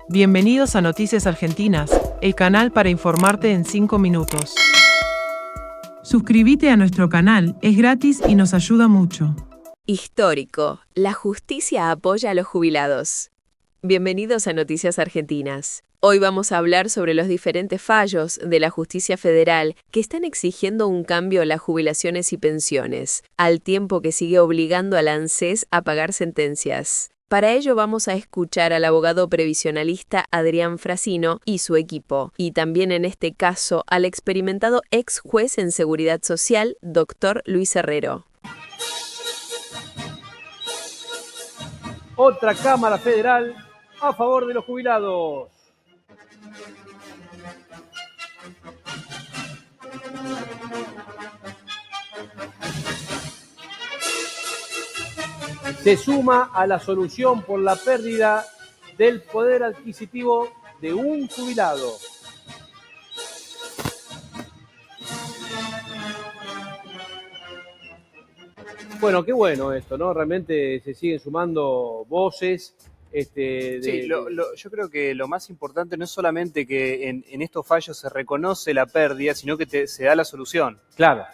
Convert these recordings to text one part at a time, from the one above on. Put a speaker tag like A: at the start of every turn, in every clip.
A: Bienvenidos a Noticias Argentinas, el canal para informarte en 5 minutos. Suscríbete a nuestro canal, es gratis y nos ayuda mucho.
B: Histórico. La justicia apoya a los jubilados. Bienvenidos a Noticias Argentinas. Hoy vamos a hablar sobre los diferentes fallos de la justicia federal que están exigiendo un cambio en las jubilaciones y pensiones, al tiempo que sigue obligando al ANSES a pagar sentencias. Para ello vamos a escuchar al abogado previsionalista Adrián Frasino y su equipo, y también en este caso al experimentado ex juez en Seguridad Social, doctor Luis Herrero.
C: Otra Cámara Federal a favor de los jubilados. Se suma a la solución por la pérdida del poder adquisitivo de un jubilado. Bueno, qué bueno esto, ¿no? Realmente se siguen sumando voces.
D: Yo creo que lo más importante no es solamente que en estos fallos se reconoce la pérdida, sino que se da la solución.
C: Claro.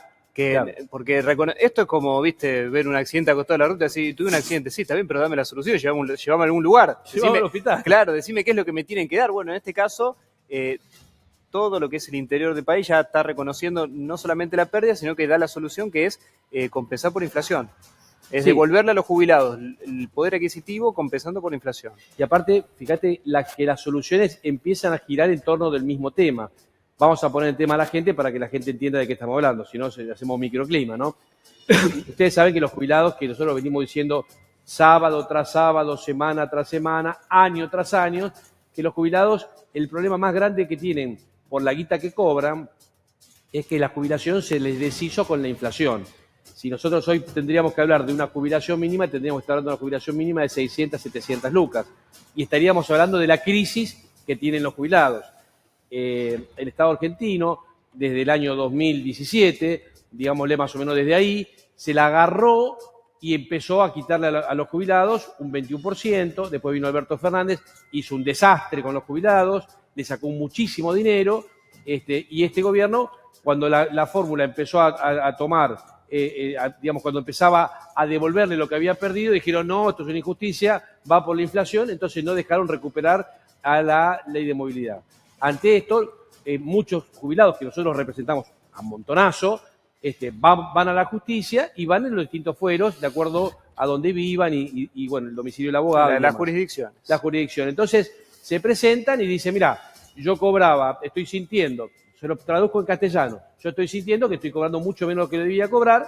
D: Porque esto es como, viste, ver un accidente acostado en la ruta, así, tuve un accidente, sí, está bien, pero dame la solución, llévame a algún lugar.
C: Llévame al hospital.
D: Claro, decime qué es lo que me tienen que dar. Bueno, en este caso, todo lo que es el interior del país ya está reconociendo no solamente la pérdida, sino que da la solución, que es compensar por inflación. Es devolverle a los jubilados el poder adquisitivo compensando por inflación.
C: Y aparte, fíjate que las soluciones empiezan a girar en torno del mismo tema. Vamos a poner el tema a la gente para que la gente entienda de qué estamos hablando, si no hacemos microclima, ¿no? Ustedes saben que los jubilados, que nosotros venimos diciendo sábado tras sábado, semana tras semana, año tras año, que los jubilados, el problema más grande que tienen por la guita que cobran es que la jubilación se les deshizo con la inflación. Si nosotros hoy tendríamos que hablar de una jubilación mínima, tendríamos que estar hablando de una jubilación mínima de 600, 700 lucas. Y estaríamos hablando de la crisis que tienen los jubilados. El Estado argentino, desde el año 2017, digámosle más o menos desde ahí, se la agarró y empezó a quitarle a los jubilados un 21%. Después vino Alberto Fernández, hizo un desastre con los jubilados, le sacó muchísimo dinero. Y este gobierno, cuando la fórmula empezó a tomar, digamos, cuando empezaba a devolverle lo que había perdido, dijeron, no, esto es una injusticia, va por la inflación, entonces no dejaron recuperar a la ley de movilidad. Ante esto, muchos jubilados que nosotros representamos a montonazo, van a la justicia y van en los distintos fueros de acuerdo a donde vivan y bueno, el domicilio del abogado.
D: La jurisdicción.
C: La jurisdicción. Entonces, se presentan y dicen, mira, yo cobraba, estoy sintiendo, se lo traduzco en castellano, yo estoy sintiendo que estoy cobrando mucho menos de lo que debía cobrar,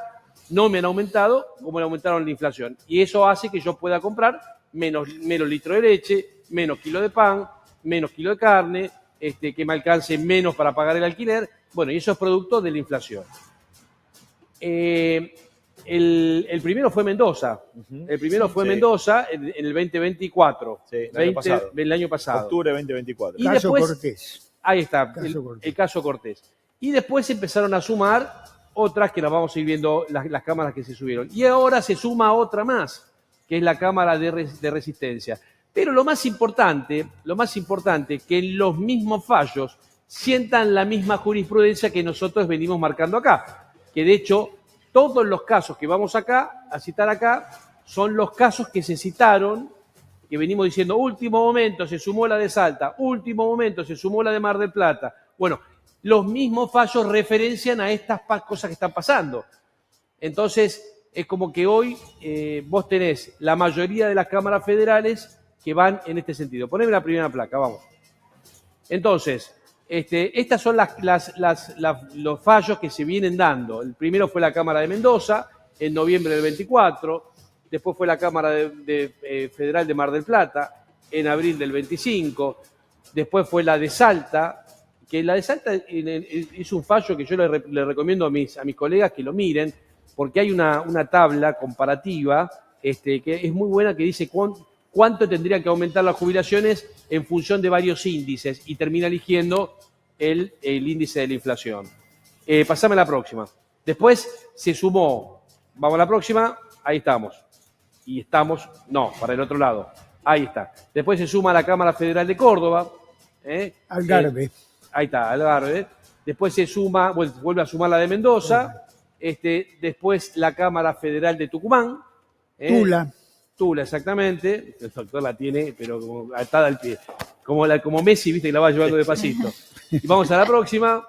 C: no me han aumentado como me aumentaron la inflación. Y eso hace que yo pueda comprar menos litro de leche, menos kilo de pan, menos kilo de carne, que me alcance menos para pagar el alquiler. Bueno, y eso es producto de la inflación. El primero fue Mendoza. El primero fue Mendoza en el 2024.
E: Sí, el año pasado.
C: Octubre
E: 2024.
C: Y
E: Caso
C: después,
E: Cortés.
C: Ahí está, el caso Cortés. Y después empezaron a sumar otras que las vamos a ir viendo, las cámaras que se subieron. Y ahora se suma otra más, que es la Cámara de Resistencia. Pero lo más importante, que en los mismos fallos sientan la misma jurisprudencia que nosotros venimos marcando acá. Que de hecho, todos los casos que vamos a citar acá, son los casos que se citaron, que venimos diciendo, último momento se sumó la de Salta, último momento se sumó la de Mar del Plata. Bueno, los mismos fallos referencian a estas cosas que están pasando. Entonces, es como que hoy vos tenés la mayoría de las cámaras federales que van en este sentido. Poneme la primera placa, vamos. Entonces, estas son los fallos que se vienen dando. El primero fue la Cámara de Mendoza, en noviembre del 24. Después fue la Cámara Federal de Mar del Plata, en abril del 25. Después fue la de Salta, que la de Salta es un fallo que yo le recomiendo a mis colegas que lo miren, porque hay una tabla comparativa que es muy buena, que dice cuánto tendrían que aumentar las jubilaciones en función de varios índices y termina eligiendo el índice de la inflación. Pasame a la próxima. Después se sumó, vamos a la próxima, ahí estamos. Y estamos, no, para el otro lado. Ahí está. Después se suma la Cámara Federal de Córdoba.
F: Algarve.
C: Ahí está, Algarve. Después se suma, vuelve a sumar la de Mendoza. Después la Cámara Federal de Tucumán. Tula, exactamente. El doctor la tiene, pero como atada al pie. Como Messi, viste, que la va llevando despacito. Y vamos a la próxima.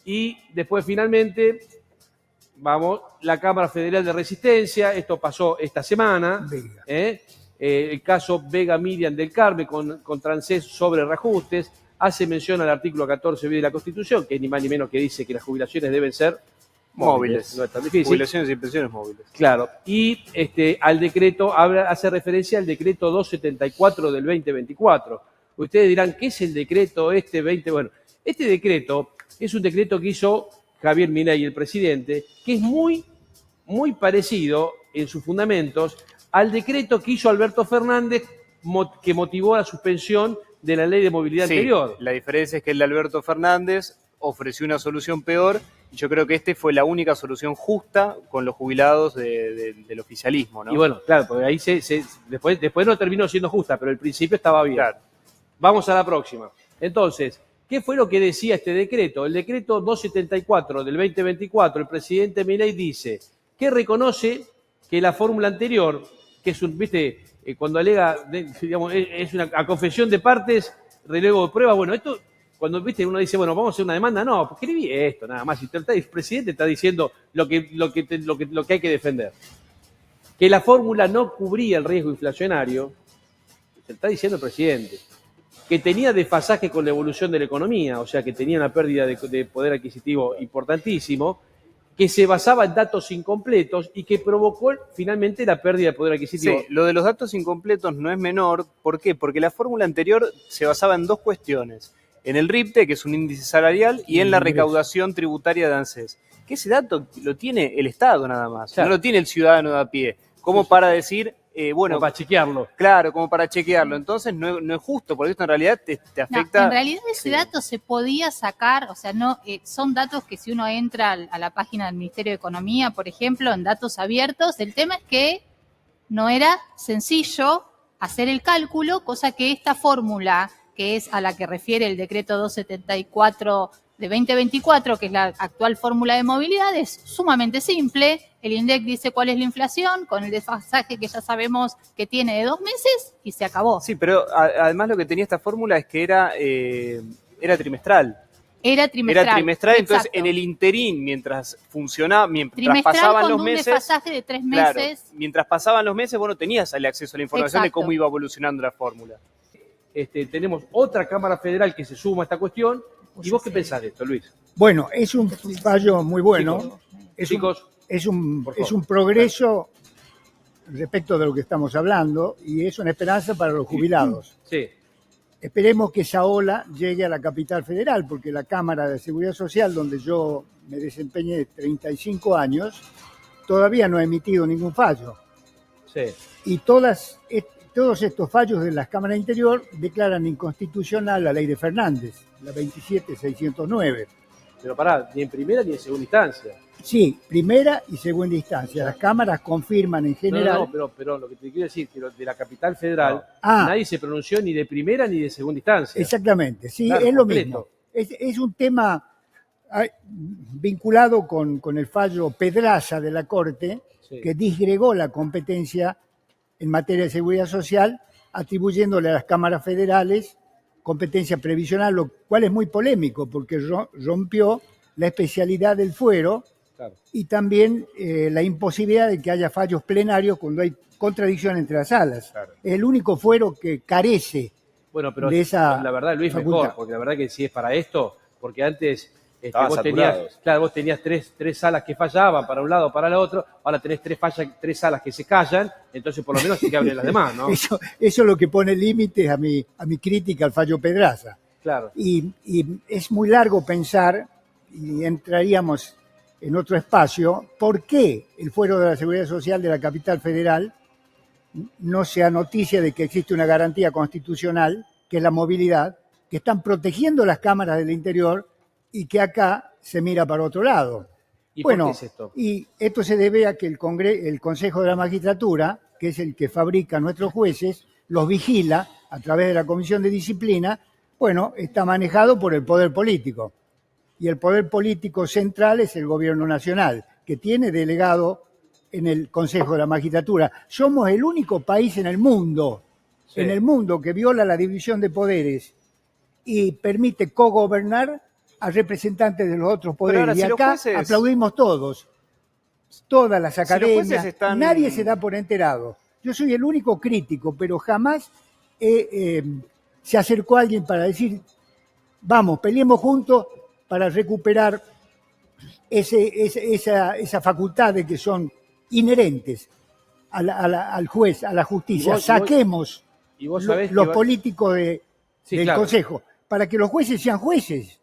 C: Y después, finalmente, la Cámara Federal de Resistencia. Esto pasó esta semana. El caso Vega Miriam del Carmen contra ANSES sobre reajustes. Hace mención al artículo 14b de la Constitución, que ni más ni menos que dice que las jubilaciones deben ser móviles. No es tan difícil.
D: Jubilaciones y pensiones móviles.
C: Claro. Y al decreto, hace referencia al decreto 274 del 2024. Ustedes dirán, ¿qué es el decreto 20? Bueno, este decreto es un decreto que hizo Javier Milei, el presidente, que es muy, muy parecido en sus fundamentos al decreto que hizo Alberto Fernández, que motivó la suspensión de la ley de movilidad anterior.
D: La diferencia es que el de Alberto Fernández ofreció una solución peor, y yo creo que fue la única solución justa con los jubilados del oficialismo, ¿no?
C: Y bueno, claro, porque ahí después no terminó siendo justa, pero el principio estaba bien. Claro. Vamos a la próxima. Entonces, ¿qué fue lo que decía este decreto? El decreto 274 del 2024, el presidente Milei dice que reconoce que la fórmula anterior, que es cuando alega, digamos, es a confesión de partes, relevo de pruebas, bueno, esto, cuando uno dice, bueno, vamos a hacer una demanda, no, pues escribí esto, nada más, y el presidente está diciendo lo que hay que defender. Que la fórmula no cubría el riesgo inflacionario, se está diciendo el presidente. Que tenía desfasaje con la evolución de la economía, o sea, que tenía una pérdida de poder adquisitivo importantísimo, que se basaba en datos incompletos y que provocó finalmente la pérdida de poder adquisitivo.
D: Sí, lo de los datos incompletos no es menor. ¿Por qué? Porque la fórmula anterior se basaba en dos cuestiones. En el RIPTE, que es un índice salarial, y en la recaudación tributaria de ANSES. Que ese dato lo tiene el Estado nada más, claro. No lo tiene el ciudadano de a pie. Como para decir...
C: como para chequearlo.
D: Claro, como para chequearlo. Entonces no es justo, porque esto en realidad te afecta...
G: No, en realidad ese dato se podía sacar, o sea, no son datos que si uno entra a la página del Ministerio de Economía, por ejemplo, en datos abiertos, el tema es que no era sencillo hacer el cálculo, cosa que esta fórmula, que es a la que refiere el decreto 274 de 2024, que es la actual fórmula de movilidad, es sumamente simple. El INDEC dice cuál es la inflación, con el desfasaje que ya sabemos que tiene de 2 meses, y se acabó.
D: Sí, pero además lo que tenía esta fórmula es que era trimestral.
G: Era trimestral,
D: entonces en el interín, mientras funcionaba, mientras pasaban los meses...
G: un desfasaje de 3 meses.
D: Claro, mientras pasaban los meses, vos no tenías el acceso a la información de cómo iba evolucionando la fórmula.
C: Tenemos otra Cámara Federal que se suma a esta cuestión. ¿Y vos qué pensás de esto, Luis?
F: Bueno, es un fallo muy bueno. Es un progreso respecto de lo que estamos hablando y es una esperanza para los jubilados.
C: Sí.
F: Esperemos que esa ola llegue a la capital federal, porque la Cámara de Seguridad Social, donde yo me desempeñé 35 años, todavía no ha emitido ningún fallo.
C: Sí.
F: Y todos estos fallos de las cámaras interior declaran inconstitucional la ley de Fernández, la 27609.
C: Pero pará, ni en primera ni en segunda instancia.
F: Sí, primera y segunda instancia. Las cámaras confirman en general...
C: No, pero lo que te quiero decir, que de la capital federal nadie se pronunció ni de primera ni de segunda instancia.
F: Exactamente, sí, claro, es
C: completo.
F: Lo mismo. Es un tema vinculado con el fallo Pedraza de la Corte, sí, que disgregó la competencia en materia de seguridad social, atribuyéndole a las cámaras federales competencia previsional, lo cual es muy polémico porque rompió la especialidad del fuero, claro, y también la imposibilidad de que haya fallos plenarios cuando hay contradicción entre las salas. Claro. Es el único fuero que carece de esa
C: la verdad, Luis, facultad. Mejor, porque la verdad que si es para esto, porque antes vos tenías tres salas que fallaban para un lado o para el otro, ahora tenés tres salas que se callan, entonces por lo menos sí que abren las demás, ¿no?
F: Eso es lo que pone límites a mi crítica al fallo Pedraza.
C: Claro.
F: Y es muy largo pensar, y entraríamos en otro espacio, ¿por qué el fuero de la Seguridad Social de la capital federal no sea noticia de que existe una garantía constitucional, que es la movilidad, que están protegiendo las cámaras del interior y que acá se mira para otro lado?
C: ¿Y por qué es esto?
F: Y esto se debe a que el Consejo de la Magistratura, que es el que fabrica a nuestros jueces, los vigila a través de la Comisión de Disciplina, bueno, está manejado por el poder político. Y el poder político central es el gobierno nacional, que tiene delegado en el Consejo de la Magistratura. Somos el único país en el mundo que viola la división de poderes y permite cogobernar a representantes de los otros poderes.
D: Ahora,
F: y
D: si
F: acá aplaudimos todos, todas las academias, nadie se da por enterado. Yo soy el único crítico, pero jamás se acercó alguien para decir, vamos, peleemos juntos para recuperar esa facultad de que son inherentes al juez, a la justicia. Saquemos los políticos del Consejo para que los jueces sean jueces.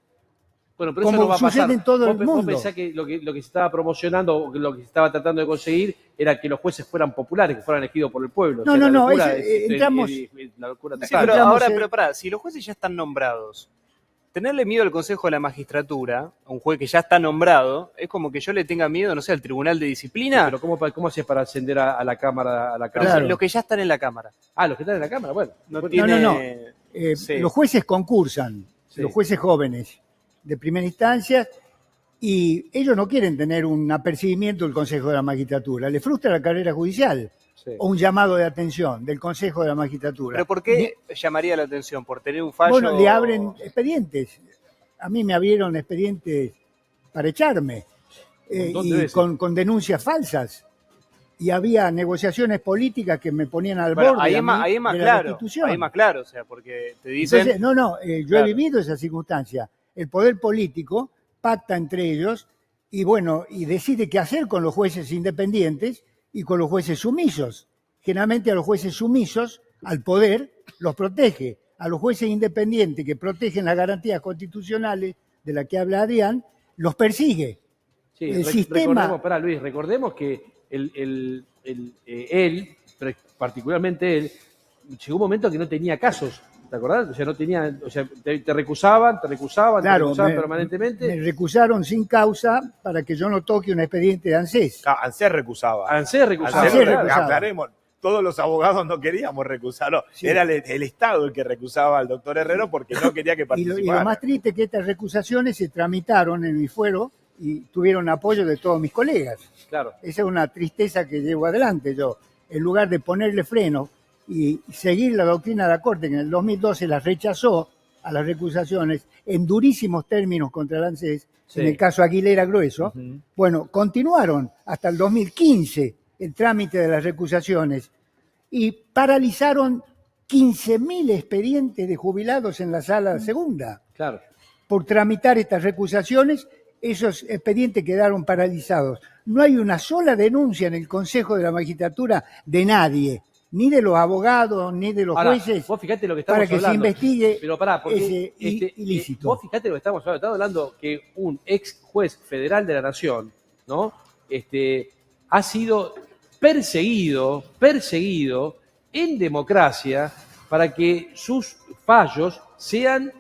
C: Bueno, pero
F: como
C: eso no va a pasar.
F: sucede en todo el mundo.
C: Vos pensás que lo que se estaba promocionando, o lo que se estaba tratando de conseguir, era que los jueces fueran populares, que fueran elegidos por el pueblo.
F: No,
C: o sea,
F: no,
C: entramos... La locura total.
D: Sí, pero pará, si los jueces ya están nombrados, tenerle miedo al Consejo de la Magistratura, a un juez que ya está nombrado, es como que yo le tenga miedo, no sé, al Tribunal de Disciplina.
C: Sí, pero ¿cómo haces para ascender a la Cámara?
F: Claro.
D: Los que ya están en la Cámara.
C: Ah, los que están en la Cámara, bueno.
F: No.
D: Sí.
F: Los jueces concursan, los jueces jóvenes de primera instancia, y ellos no quieren tener un apercibimiento del Consejo de la Magistratura. Les frustra la carrera judicial o un llamado de atención del Consejo de la Magistratura.
D: ¿Pero por qué llamaría la atención? ¿Por tener un fallo?
F: Bueno, le abren expedientes. A mí me abrieron expedientes para echarme y con denuncias falsas. Y había negociaciones políticas que me ponían al borde
D: ahí es más claro,
F: la Constitución.
D: ahí es más claro, o sea, porque te dicen...
F: Entonces, yo he vivido esa circunstancia. El poder político pacta entre ellos y decide qué hacer con los jueces independientes y con los jueces sumisos. Generalmente a los jueces sumisos, al poder, los protege. A los jueces independientes que protegen las garantías constitucionales de las que habla Adrián, los persigue.
C: Sí,
F: el sistema...
C: recordemos que él, particularmente él, llegó un momento que no tenía casos. ¿Te acordás? O sea, no tenía, te recusaban permanentemente.
F: Me recusaron sin causa para que yo no toque un expediente de ANSES.
E: ANSES recusaba.
C: ANSES recusaba.
E: Aclaremos, todos los abogados no queríamos recusarlo. Sí. Era el Estado el que recusaba al doctor Herrero porque no quería que participara.
F: Y lo más triste es que estas recusaciones se tramitaron en mi fuero y tuvieron apoyo de todos mis colegas.
C: Claro.
F: Esa es una tristeza que llevo adelante yo. En lugar de ponerle freno y seguir la doctrina de la Corte, que en el 2012 la rechazó a las recusaciones en durísimos términos contra el ANSES, en el caso Aguilera Grueso, continuaron hasta el 2015 el trámite de las recusaciones y paralizaron 15.000 expedientes de jubilados en la sala segunda.
C: Claro.
F: Por tramitar estas recusaciones, esos expedientes quedaron paralizados. No hay una sola denuncia en el Consejo de la Magistratura de nadie, ni de los abogados, ni de los jueces,
C: vos fíjate lo que estamos
F: para que
C: hablando.
F: se investigue
C: pero ese ilícito. Vos fíjate lo que estamos hablando, que un ex juez federal de la Nación, ¿no? Ha sido perseguido en democracia para que sus fallos sean,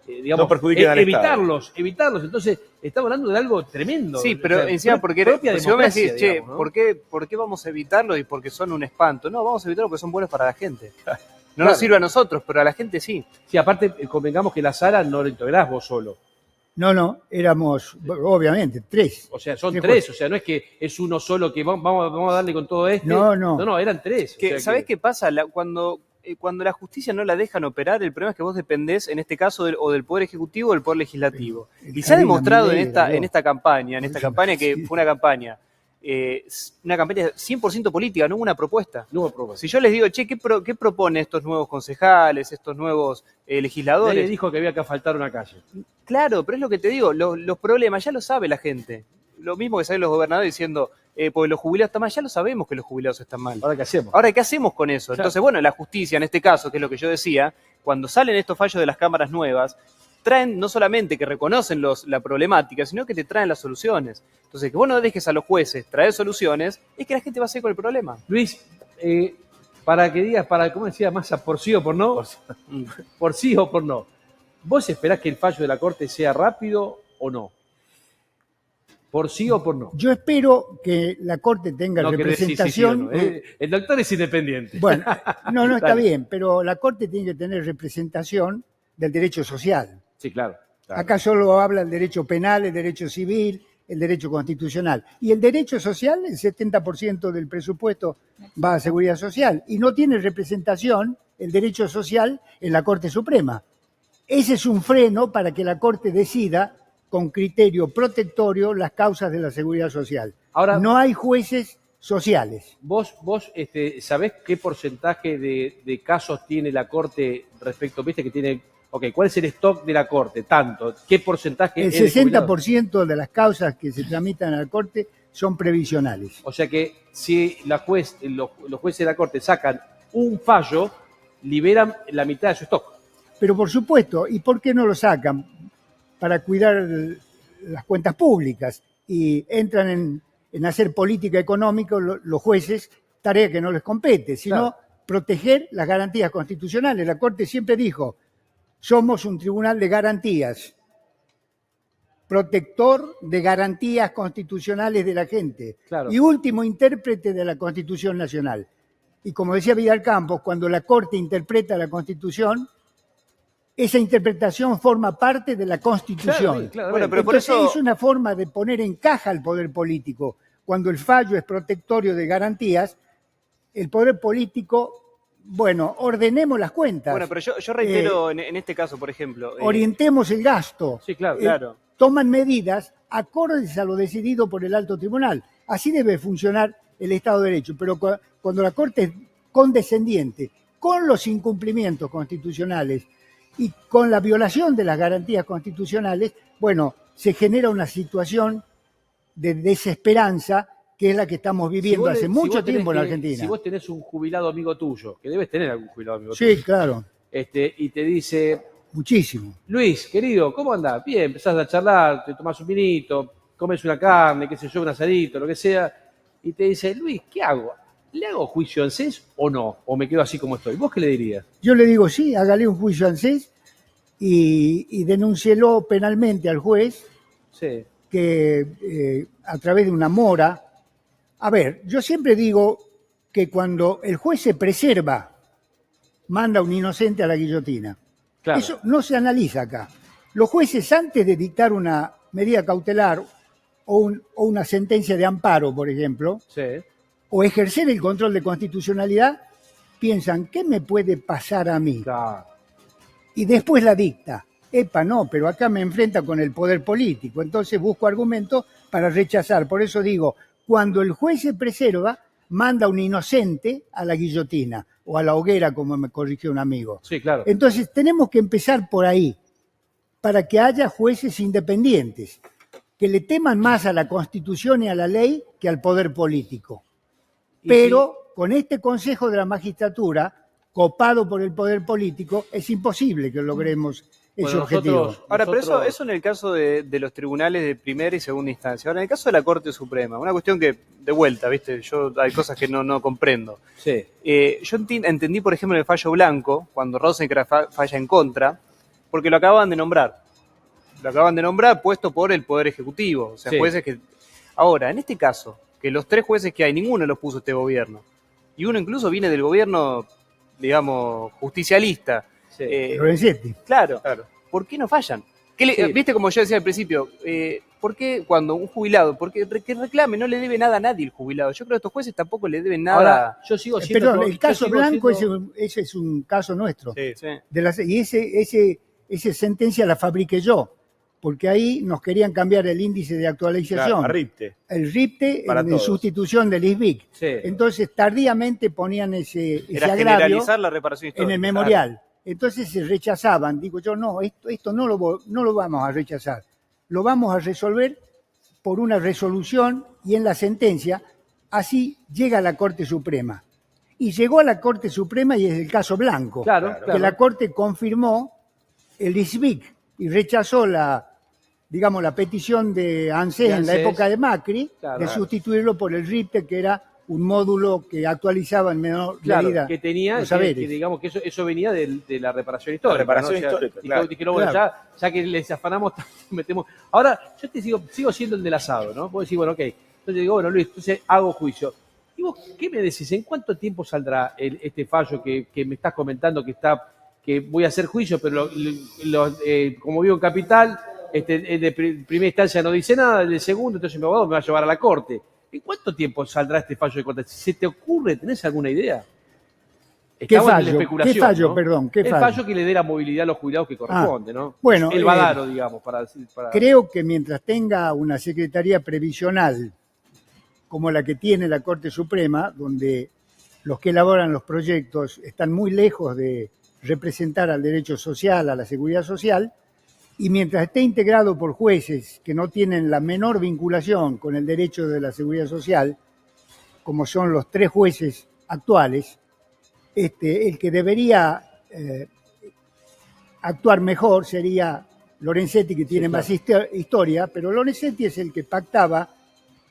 C: digamos,
E: no perjudiquen al
C: evitarlos. Entonces, estamos hablando de algo tremendo.
D: Sí, pero encima, porque si vos me decís, digamos, ¿no? ¿por qué vamos a evitarlos y porque son un espanto? No, vamos a evitarlos porque son buenos para la gente. No nos sirve a nosotros, pero a la gente sí.
C: Sí, aparte, convengamos que la sala no la integrás vos solo.
F: No, éramos, obviamente, tres.
C: O sea, son tres, o sea, no es que es uno solo que vamos a darle con todo esto. No, eran tres.
D: ¿Sabés qué pasa? Cuando la justicia no la dejan operar, el problema es que vos dependés, en este caso, o del Poder Ejecutivo o del Poder Legislativo. Y se ha demostrado en esta campaña que fue una campaña 100% política, no hubo una propuesta. Si yo les digo, ¿qué propone estos nuevos concejales, estos nuevos legisladores?
C: Nadie dijo que había que asfaltar una calle.
D: Claro, pero es lo que te digo, los problemas ya lo sabe la gente. Lo mismo que salen los gobernadores diciendo, porque los jubilados están mal, ya lo sabemos que los jubilados están mal.
C: ¿Ahora qué hacemos?
D: Ahora, ¿qué hacemos con eso? Claro. Entonces, bueno, la justicia, en este caso, que es lo que yo decía, cuando salen estos fallos de las cámaras nuevas, traen no solamente que reconocen la problemática, sino que te traen las soluciones. Entonces, que vos no dejes a los jueces traer soluciones, es que la gente va a seguir con el problema.
C: Luis, para que digas, ¿cómo decía Massa? ¿Por sí o por no? Por sí o por no. ¿Vos esperás que el fallo de la Corte sea rápido o no? ¿Por sí o por no?
F: Yo espero que la Corte tenga
C: No querés decir sí, sí o
F: representación.
C: no. El doctor es independiente.
F: Bueno, no está
C: Dale.
F: bien, pero la Corte tiene que tener representación del derecho social.
C: Sí, claro.
F: Acá solo habla el derecho penal, el derecho civil, el derecho constitucional. Y el derecho social, el 70% del presupuesto va a seguridad social. Y no tiene representación el derecho social en la Corte Suprema. Ese es un freno para que la Corte decida con criterio protectorio las causas de la seguridad social.
C: Ahora,
F: no hay jueces sociales.
C: ¿Vos sabés qué porcentaje de casos tiene la Corte respecto, viste que tiene, cuál es el stock de la Corte? Tanto, ¿qué porcentaje?
F: El
C: es de jubilados?
F: 60% de las causas que se tramitan a la Corte son previsionales.
C: O sea que si los jueces de la Corte sacan un fallo, liberan la mitad de su stock.
F: Pero por supuesto, ¿y por qué no lo sacan? Para cuidar las cuentas públicas y entran en hacer política económica los jueces, tarea que no les compete, sino proteger las garantías constitucionales. La Corte siempre dijo, somos un tribunal de garantías, protector de garantías constitucionales de la gente y último intérprete de la Constitución Nacional. Y como decía Vidal Campos, cuando la Corte interpreta la Constitución, esa interpretación forma parte de la Constitución.
D: Bueno, pero por
F: Entonces
D: eso
F: es una forma de poner en caja al poder político. Cuando el fallo es protectorio de garantías, el poder político, ordenemos las cuentas.
D: Bueno, pero yo reitero en este caso, por ejemplo.
F: Orientemos el gasto.
C: Sí, claro.
F: Toman medidas acordes a lo decidido por el alto tribunal. Así debe funcionar el Estado de Derecho. Pero cuando la Corte es condescendiente con los incumplimientos constitucionales y con la violación de las garantías constitucionales, se genera una situación de desesperanza que es la que estamos viviendo hace mucho tiempo en Argentina.
C: Si vos tenés un jubilado amigo tuyo, que debes tener algún jubilado amigo tuyo.
F: Sí, claro.
C: Y te dice...
F: Muchísimo.
C: Luis, querido, ¿cómo andás? Bien, empezás a charlar, te tomás un vinito, comes una carne, qué sé yo, un asadito, lo que sea, y te dice, Luis, ¿qué hago? ¿Le hago juicio ANSES o no? ¿O me quedo así como estoy? ¿Vos qué le dirías?
F: Yo le digo, sí, hágale un juicio ANSES y denúncielo penalmente al juez que a través de una mora. A ver, yo siempre digo que cuando el juez se preserva, manda a un inocente a la guillotina. Claro. Eso no se analiza acá. Los jueces, antes de dictar una medida cautelar o una sentencia de amparo, por ejemplo, o ejercer el control de constitucionalidad, piensan, ¿qué me puede pasar a mí?
C: Claro.
F: Y después la dicta. No, pero acá me enfrenta con el poder político. Entonces busco argumentos para rechazar. Por eso digo, cuando el juez se preserva, manda a un inocente a la guillotina o a la hoguera, como me corrigió un amigo.
C: Sí, claro.
F: Entonces tenemos que empezar por ahí, para que haya jueces independientes, que le teman más a la Constitución y a la ley que al poder político. Pero con este Consejo de la Magistratura, copado por el poder político, es imposible que logremos ese objetivo.
D: Ahora, pero eso en el caso de los tribunales de primera y segunda instancia. Ahora, en el caso de la Corte Suprema, una cuestión que, de vuelta, ¿viste? Yo hay cosas que no comprendo.
C: Sí.
D: Yo entendí, por ejemplo, en el fallo Blanco, cuando Rosencrantz falla en contra, porque lo acababan de nombrar. Lo acaban de nombrar puesto por el Poder Ejecutivo. O sea, jueces que... Ahora, en este caso, que los 3 jueces que hay, ninguno los puso este gobierno. Y uno incluso viene del gobierno, digamos, justicialista.
F: Lorenzetti.
D: Claro. ¿Por qué no fallan? ¿Viste como yo decía al principio? ¿Por qué cuando un jubilado, que reclame, no le debe nada a nadie el jubilado? Yo creo que estos jueces tampoco le deben nada.
C: Ahora, yo sigo siendo...
F: Perdón, el caso Blanco, ese es un caso nuestro. Y esa sentencia la fabriqué yo, porque ahí nos querían cambiar el índice de actualización.
E: Claro, RIPTE.
F: El RIPTE en sustitución del ISBIC. Entonces, tardíamente ponían ese agravio
D: generalizar la reparación histórica.
F: en el memorial. Entonces se rechazaban. Digo yo, no, esto no lo vamos a rechazar. Lo vamos a resolver por una resolución y en la sentencia. Así llega a la Corte Suprema. Y llegó a la Corte Suprema y es el caso Blanco. Que la Corte confirmó el ISBIC y rechazó la petición de ANSES en la época de Macri de sustituirlo por el RIPTE, que era un módulo que actualizaba en menor medida
C: que tenía,
F: los saberes.
C: que digamos que eso venía de la reparación histórica.
E: reparación
C: ¿no?
E: histórica,
C: y
E: claro.
C: que no, bueno,
F: Claro.
C: ya que les afanamos, metemos. Ahora, yo te sigo siendo el del asado, ¿no? Vos decís, bueno, ok. Entonces digo, bueno, Luis, entonces hago juicio. ¿Y vos qué me decís? ¿En cuánto tiempo saldrá este fallo que me estás comentando que voy a hacer juicio, pero como vivo en Capital, el de primera instancia no dice nada, el de segundo, entonces mi abogado me va a llevar a la corte? ¿En cuánto tiempo saldrá este fallo de corte? ¿Se te ocurre? ¿Tenés alguna idea? Estamos en la
F: fallo?
C: especulación,
F: ¿Qué fallo,
C: ¿no?
F: perdón? ¿Qué
C: el
F: fallo?
C: fallo que le dé la movilidad a los jubilados que corresponde, ¿no?
F: bueno,
C: El Badaro, digamos, para decir.
F: Creo que mientras tenga una Secretaría Previsional como la que tiene la Corte Suprema, donde los que elaboran los proyectos están muy lejos de representar al derecho social, a la seguridad social, y mientras esté integrado por jueces que no tienen la menor vinculación con el derecho de la seguridad social, como son los 3 jueces actuales, el que debería actuar mejor sería Lorenzetti, que tiene
C: claro.
F: más historia, pero Lorenzetti es el que pactaba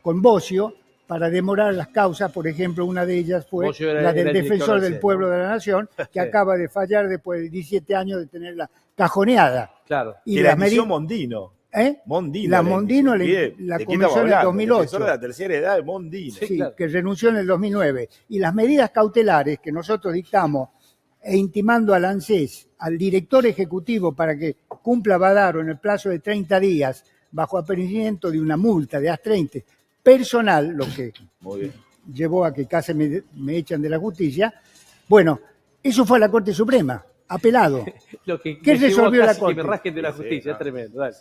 F: con Bossio para demorar las causas. Por ejemplo, una de ellas fue
C: Bossio era
F: la del
C: el director
F: defensor
C: del
F: del
C: CEN,
F: pueblo
C: ¿no?
F: de la Nación, que
C: Sí.
F: acaba de fallar después de 17 años de tenerla cajoneada.
C: Claro.
F: Y
E: que la
F: las
E: inició
F: medidas...
E: Mondino.
F: ¿Eh?
E: Mondino.
F: La Mondino la
E: ¿De qué
F: comenzó
E: estamos
F: en el
E: hablando?
F: 2008.
E: Defensor de la tercera edad de Mondino.
C: Sí,
F: Sí,
C: claro.
F: que renunció en el 2009. Y las medidas cautelares que nosotros dictamos e intimando al ANSES, al director ejecutivo, para que cumpla Badaro en el plazo de 30 días, bajo apercibimiento de una multa de AS30 personal, lo que
E: Muy bien.
F: llevó a que casi me echan de la justicia. Bueno, eso fue a la Corte Suprema, apelado.
C: Lo que
F: ¿Qué
C: me llevó
F: resolvió la
C: casi
F: Corte?
C: que me rasquen de la
E: Sí,
C: justicia,
E: claro.
C: es tremendo. Dale.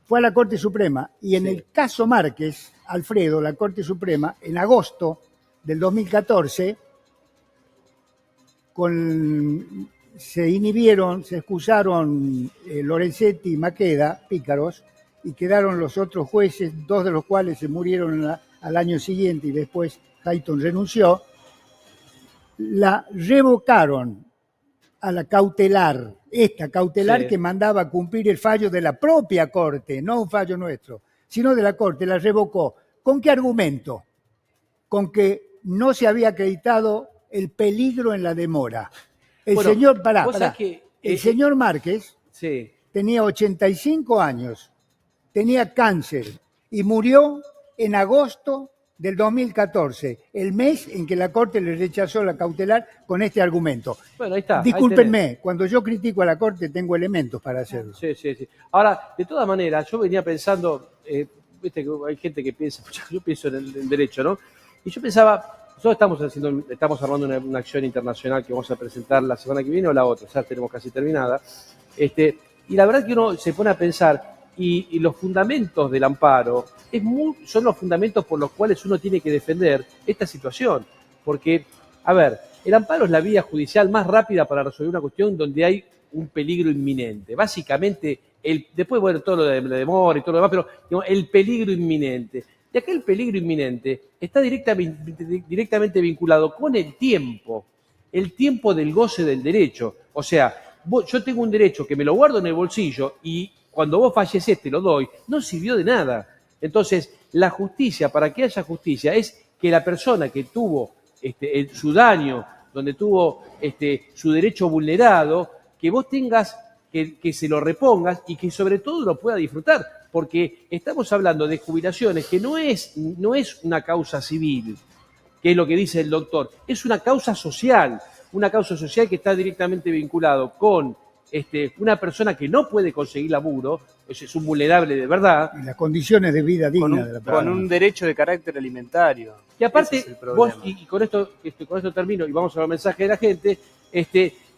F: Fue a la Corte Suprema. Y en
C: Sí.
F: el caso Márquez, Alfredo, la Corte Suprema, en agosto del 2014, se inhibieron, se excusaron Lorenzetti y Maqueda, pícaros, y quedaron los otros jueces, 2 de los cuales se murieron al año siguiente y después Hayton renunció. La revocaron a la cautelar, esta cautelar
C: Sí.
F: que mandaba a cumplir el fallo de la propia Corte, no un fallo nuestro, sino de la Corte, la revocó. ¿Con qué argumento? Con que no se había acreditado el peligro en la demora. El
C: Bueno,
F: señor,
C: vos sabés que,
F: el señor Márquez
C: Sí.
F: tenía 85 años, tenía cáncer y murió en agosto del 2014, el mes en que la Corte le rechazó la cautelar con este argumento.
C: Bueno, ahí está. ahí
F: Discúlpenme, cuando yo critico a la Corte tengo elementos para hacerlo.
C: tenés. Sí. Ahora, de todas maneras, yo venía pensando, viste que hay gente que piensa, yo pienso en el derecho, ¿no? Y yo pensaba, nosotros estamos armando una acción internacional que vamos a presentar la semana que viene o la otra, ya tenemos casi terminada. Y la verdad que uno se pone a pensar, y los fundamentos del amparo son los fundamentos por los cuales uno tiene que defender esta situación. Porque, a ver, el amparo es la vía judicial más rápida para resolver una cuestión donde hay un peligro inminente. Básicamente, después, bueno, todo lo de la demora y todo lo demás, pero digamos, el peligro inminente. Y acá el peligro inminente está directamente vinculado con el tiempo del goce del derecho. O sea, yo tengo un derecho que me lo guardo en el bolsillo y cuando vos falleces te lo doy, no sirvió de nada. Entonces, la justicia, para que haya justicia, es que la persona que tuvo su daño, donde tuvo su derecho vulnerado, que vos tengas que se lo repongas y que sobre todo lo pueda disfrutar. Porque estamos hablando de jubilaciones que no es una causa civil, que es lo que dice el doctor, es una causa social que está directamente vinculado con una persona que no puede conseguir laburo, es un vulnerable de verdad,
F: Y las condiciones de vida
D: Con
F: digna de la persona.
D: un derecho de carácter alimentario.
C: y aparte,
D: Ese es el problema.
C: vos, y con esto termino y vamos a los mensajes de la gente,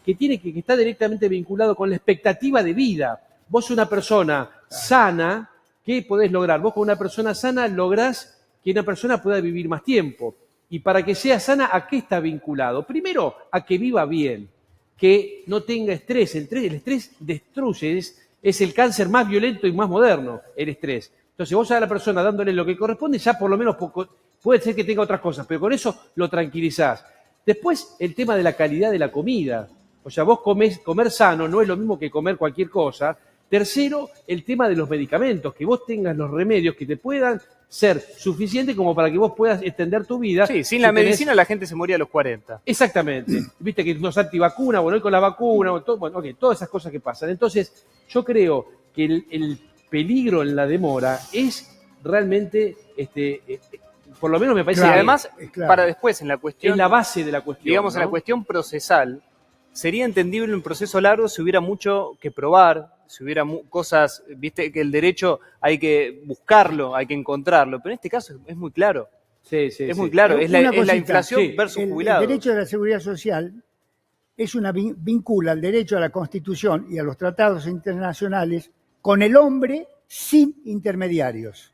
C: que está directamente vinculado con la expectativa de vida. Vos sos una persona sana, ¿qué podés lograr? Vos con una persona sana lográs que una persona pueda vivir más tiempo. Y para que sea sana, ¿a qué está vinculado? Primero, a que viva bien, que no tenga estrés. El estrés destruye, es el cáncer más violento y más moderno, el estrés. Entonces vos a la persona dándole lo que corresponde, ya por lo menos puede ser que tenga otras cosas, pero con eso lo tranquilizás. Después, el tema de la calidad de la comida. O sea, vos comer sano no es lo mismo que comer cualquier cosa, Tercero, el tema de los medicamentos, que vos tengas los remedios que te puedan ser suficientes como para que vos puedas extender tu vida.
D: Sí, sin
C: Si
D: la
C: tenés-
D: medicina la gente se moría a los 40.
C: Exactamente. Viste que no es antivacuna, bueno, hoy con la vacuna, bueno, ok, todas esas cosas que pasan. Entonces, yo creo que el peligro en la demora es realmente, por lo menos me parece
D: Y
F: Claro,
C: que
D: además,
F: claro.
D: para después, en la cuestión,
C: es la base de la cuestión.
D: digamos, en la
C: ¿no?
D: cuestión procesal, sería entendible un proceso largo si hubiera mucho que probar, si hubiera cosas, viste, que el derecho hay que buscarlo, hay que encontrarlo, pero en este caso es muy claro.
C: Sí, sí,
D: Es
C: sí.
D: muy claro,
F: Pero
D: es la,
F: una
D: es la
F: cosita,
D: inflación
C: sí.
D: versus
F: El
D: jubilados.
F: derecho de la seguridad social es vincula el derecho a la Constitución y a los tratados internacionales con el hombre sin intermediarios.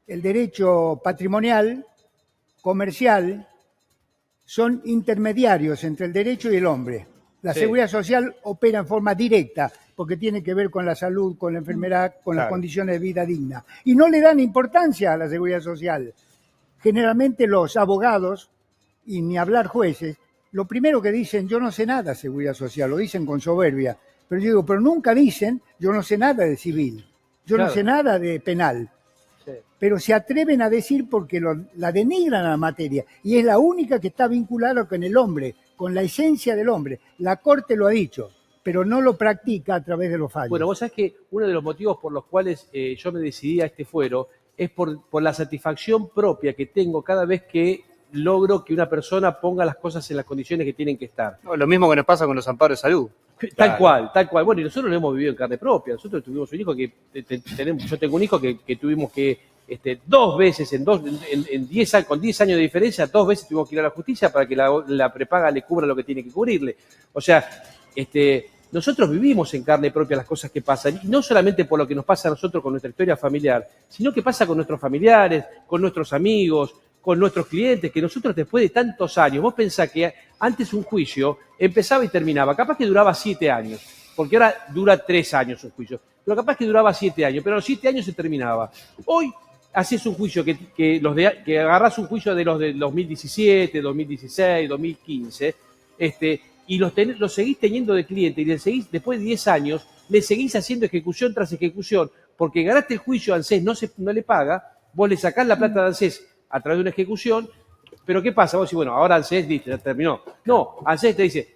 F: El derecho patrimonial, comercial, son intermediarios entre el derecho y el hombre. La
C: Sí.
F: seguridad social opera en forma directa porque tiene que ver con la salud, con la enfermedad, con las
E: Claro.
F: condiciones de vida digna. Y no le dan importancia a la seguridad social. Generalmente los abogados, y ni hablar jueces, lo primero que dicen, yo no sé nada de seguridad social, lo dicen con soberbia. Pero yo digo, pero nunca dicen, yo no sé nada de civil, yo
C: Claro.
F: no sé nada de penal.
C: Sí.
F: Pero se atreven a decir porque la denigran a la materia y es la única que está vinculada con el hombre, con la esencia del hombre. La Corte lo ha dicho, pero no lo practica a través de los fallos.
C: Bueno, vos sabés que uno de los motivos por los cuales yo me decidí a este fuero es por la satisfacción propia que tengo cada vez que logro que una persona ponga las cosas en las condiciones que tienen que estar.
D: No, lo mismo que nos pasa con los amparos de salud.
C: Tal
E: Claro.
C: cual, tal cual. Bueno, y nosotros lo hemos vivido en carne propia. Nosotros tuvimos un hijo que yo tengo un hijo que tuvimos que dos veces en 10 años, con 10 años de diferencia, 2 veces tuvimos que ir a la justicia para que la prepaga le cubra lo que tiene que cubrirle. O sea, nosotros vivimos en carne propia las cosas que pasan, y no solamente por lo que nos pasa a nosotros con nuestra historia familiar, sino que pasa con nuestros familiares, con nuestros amigos, con nuestros clientes, que nosotros después de tantos años, vos pensás que antes un juicio empezaba y terminaba, capaz que duraba 7 años, porque ahora dura 3 años un juicio, pero capaz que duraba 7 años, pero a los 7 años se terminaba. Hoy haces un juicio que agarrás un juicio de los del 2017, 2016, 2015, y los seguís teniendo de cliente y después de 10 años, le seguís haciendo ejecución tras ejecución, porque ganaste el juicio, ANSES no le paga, vos le sacás la plata de ANSES a través de una ejecución, pero ¿qué pasa? Vos decís, bueno, ahora ANSES, listo, ya terminó. No, ANSES te dice,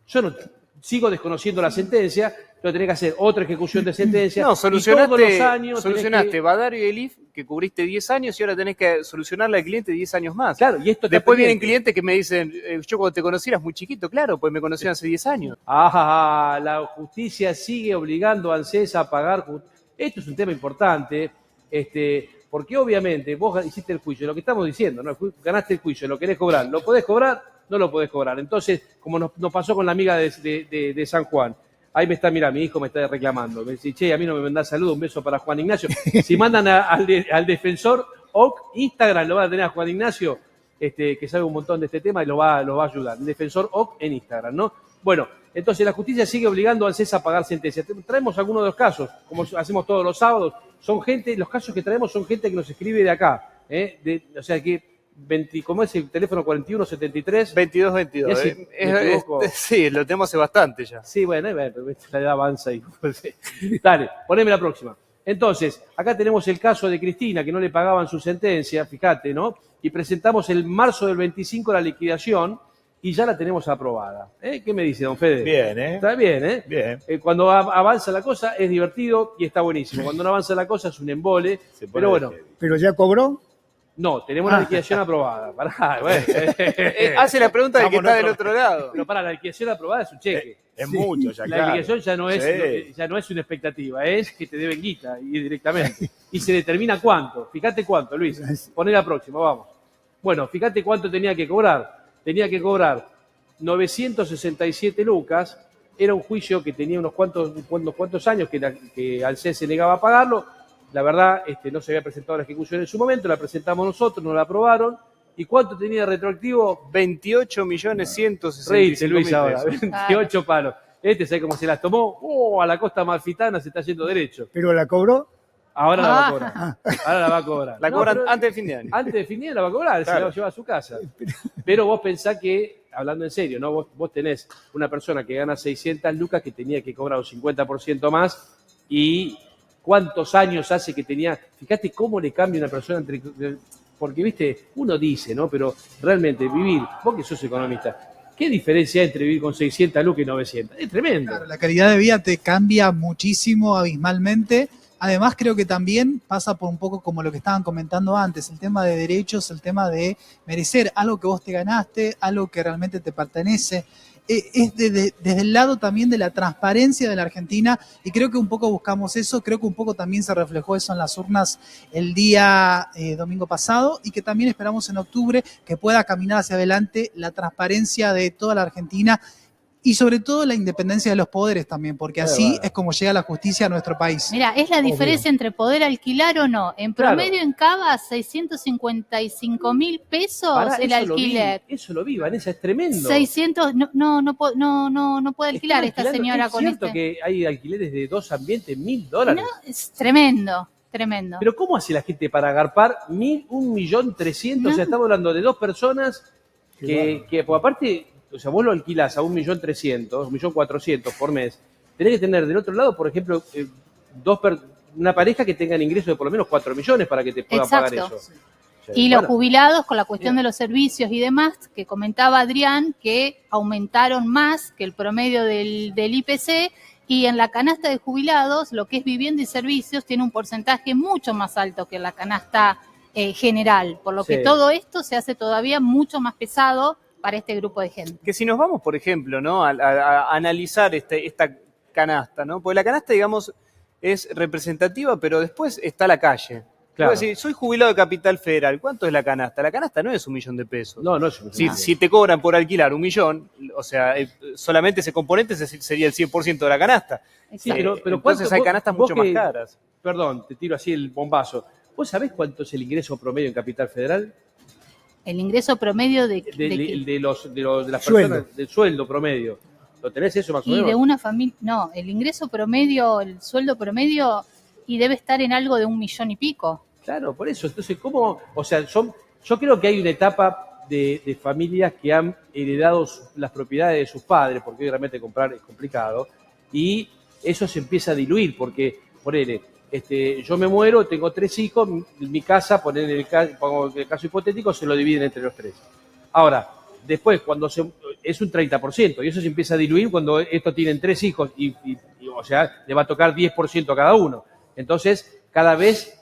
C: yo no sigo desconociendo la sentencia, pero tenés que hacer otra ejecución de sentencia.
D: No,
C: y todos los años
D: solucionaste
C: tenés que-
D: Badario y el IF, que cubriste 10 años y ahora tenés que solucionarle al cliente 10 años más.
C: Claro, y esto está
D: Después vienen
C: pendiente.
D: clientes que me dicen, yo cuando te conocí eras muy chiquito, claro, pues me conocían hace 10 años.
C: La justicia sigue obligando a ANSES a pagar. Esto es un tema importante, porque obviamente vos hiciste el juicio, lo que estamos diciendo, ¿no? Ganaste el juicio, lo querés cobrar, ¿lo podés cobrar? No lo podés cobrar. Entonces, como nos pasó con la amiga de San Juan, ahí mirá, mi hijo me está reclamando. Me dice, che, a mí no me mandás saludos, un beso para Juan Ignacio. Si mandan al defensor OC, Instagram lo van a tener a Juan Ignacio, que sabe un montón de este tema y lo va a ayudar. El defensor OC en Instagram, ¿no? Bueno, entonces la justicia sigue obligando a ANSES a pagar sentencias. Traemos algunos de los casos, como hacemos todos los sábados. Los casos que traemos son gente que nos escribe de acá. O sea que, ¿cómo es el teléfono? 4173.
D: 22-22.
C: Ya sí, me equivoco.
D: Sí, lo tenemos hace bastante ya.
C: Sí, bueno, pero la edad avanza y... Dale, poneme la próxima. Entonces, acá tenemos el caso de Cristina, que no le pagaban su sentencia, fíjate, ¿no? Y presentamos el marzo del 25 la liquidación y ya la tenemos aprobada. ¿Qué me dice, don Fede?
E: Bien, ¿eh?
C: Está bien, ¿eh?
E: Bien.
C: Cuando avanza la cosa es divertido y está buenísimo. Cuando no avanza la cosa es un embole.
E: Se pone
C: Pero bueno,
E: heavy.
F: ¿Pero ya cobró?
C: no, tenemos la liquidación aprobada. Pará, bueno.
D: Hace la pregunta del que
E: Vamos
D: está del
E: nosotros.
D: otro lado.
C: Pero para la liquidación aprobada es un cheque.
E: Es mucho, ya,
C: La
E: claro.
C: liquidación ya no es,
E: Sí.
C: ya no es una expectativa, es que te deben guita y directamente. Y se determina cuánto. Fíjate cuánto, Luis. Poné la próxima, vamos. Bueno, fíjate cuánto tenía que cobrar. Tenía que cobrar 967 lucas. Era un juicio que tenía unos cuantos años que ANSES se negaba a pagarlo. La verdad, no se había presentado la ejecución en su momento, la presentamos nosotros, nos la aprobaron. ¿Y cuánto tenía de retroactivo?
D: 28.165.000
C: Reíste, Luis, ahora.
D: pesos.
C: 28 palos. ¿Sabe cómo se las tomó? A la costa amalfitana se está yendo derecho.
F: ¿Pero la cobró?
C: Ahora la va a cobrar. Ahora la va a cobrar.
D: La
C: No,
D: cobran
C: pero
D: antes del fin de año.
C: antes de fin de año la va a cobrar, se la va
E: Claro.
C: a llevar a su casa. Pero vos pensás que hablando en serio, ¿no? Vos tenés una persona que gana 600 lucas que tenía que cobrar un 50% más y cuántos años hace que tenía... Fíjate cómo le cambia una persona entre... Porque, viste, uno dice, ¿no? Pero realmente vivir, vos que sos economista, ¿qué diferencia hay entre vivir con 600 lucas y 900? Es tremendo.
H: Claro, la calidad de vida te cambia muchísimo, abismalmente. Además, creo que también pasa por un poco como lo que estaban comentando antes, el tema de derechos, el tema de merecer algo que vos te ganaste, algo que realmente te pertenece. Es desde el lado también de la transparencia de la Argentina, y creo que un poco buscamos eso, creo que un poco también se reflejó eso en las urnas el día domingo pasado, y que también esperamos en octubre que pueda caminar hacia adelante la transparencia de toda la Argentina, y sobre todo la independencia de los poderes también, porque así es como llega la justicia a nuestro país.
G: Mira, es la diferencia entre poder alquilar o no. En promedio en Cava, 655.000 pesos
C: Pará,
G: el alquiler.
C: Eso lo vi, Vanessa, es tremendo.
G: 600, no puede alquilar esta señora con
C: ¿Es cierto que hay alquileres de 2 ambientes, $1.000?
G: No, es tremendo.
C: Pero ¿cómo hace la gente para agarpar 1.300.000?
G: No.
C: O sea, estamos hablando de 2 personas que pues aparte, o sea, vos lo alquilás a 1.300.000, 1.400.000 por mes. Tenés que tener del otro lado, por ejemplo, una pareja que tengan ingresos de por lo menos 4 millones para que te puedan pagar eso. O sea,
G: Y los jubilados, con la cuestión de los servicios y demás, que comentaba Adrián, que aumentaron más que el promedio del IPC, y en la canasta de jubilados, lo que es vivienda y servicios, tiene un porcentaje mucho más alto que la canasta general, por lo que todo esto se hace todavía mucho más pesado para este grupo de gente.
D: Que si nos vamos, por ejemplo, ¿no? a analizar esta canasta, ¿no? Porque la canasta, digamos, es representativa, pero después está la calle.
C: Claro.
D: Decir, soy jubilado de Capital Federal, ¿cuánto es la canasta? La canasta no es $1.000.000.
C: No es $1.000.000.
D: Si te cobran por alquilar $1.000.000, o sea, solamente ese componente sería el 100% de la canasta.
C: Sí, pero
D: entonces hay canastas mucho más caras.
C: Perdón, te tiro así el bombazo. ¿Vos sabés cuánto es el ingreso promedio en Capital Federal?
G: El ingreso promedio de
C: las personas, del sueldo promedio. ¿Lo tenés eso más o menos?
G: Y de una familia, no, el ingreso promedio, el sueldo promedio, y debe estar en algo de 1 millón y pico.
C: Claro, por eso. Entonces, ¿cómo? O sea, yo creo que hay una etapa de familias que han heredado las propiedades de sus padres, porque hoy realmente comprar es complicado, y eso se empieza a diluir, porque, ponele, yo me muero, tengo 3 hijos, mi casa, poner el caso hipotético, se lo dividen entre los 3. Ahora, después, cuando es un 30%, y eso se empieza a diluir cuando estos tienen 3 hijos, y o sea, le va a tocar 10% a cada uno. Entonces, cada vez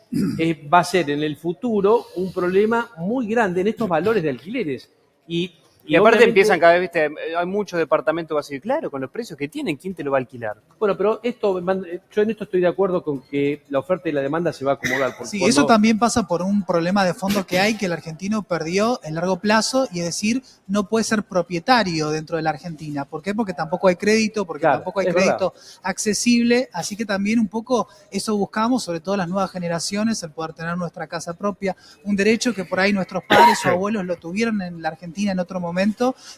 C: va a ser en el futuro un problema muy grande en estos valores de alquileres.
D: Y aparte empiezan cada vez, viste, hay muchos departamentos vacíos. Claro, con los precios que tienen, ¿quién te lo va a alquilar?
C: Bueno, pero yo en esto estoy de acuerdo con que la oferta y la demanda se va a acomodar.
H: Sí, eso también pasa por un problema de fondo que hay, que el argentino perdió en largo plazo, y es decir, no puede ser propietario dentro de la Argentina. ¿Por qué? Porque tampoco hay crédito, porque tampoco hay crédito accesible, así que también un poco eso buscamos, sobre todo las nuevas generaciones, el poder tener nuestra casa propia, un derecho que por ahí nuestros padres o abuelos lo tuvieron en la Argentina en otro momento.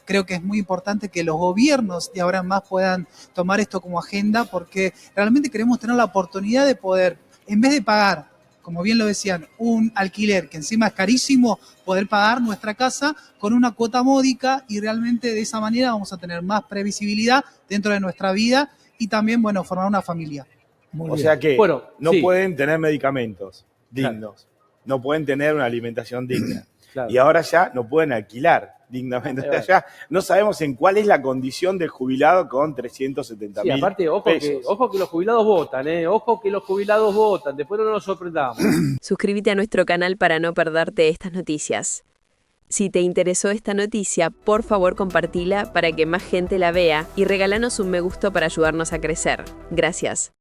H: Creo que es muy importante que los gobiernos de ahora en más puedan tomar esto como agenda, porque realmente queremos tener la oportunidad de poder, en vez de pagar, como bien lo decían, un alquiler que encima es carísimo, poder pagar nuestra casa con una cuota módica, y realmente de esa manera vamos a tener más previsibilidad dentro de nuestra vida y también, bueno, formar una familia.
E: O sea que no pueden tener medicamentos dignos, no pueden tener una alimentación digna. Y ahora ya no pueden alquilar dignamente. O sea, ya no sabemos en cuál es la condición del jubilado con 370.000
C: Sí, aparte, ojo que los jubilados votan, ojo que los jubilados votan, después no nos sorprendamos.
B: Suscríbete a nuestro canal para no perderte estas noticias. Si te interesó esta noticia, por favor compartila para que más gente la vea y regálanos un me gusta para ayudarnos a crecer. Gracias.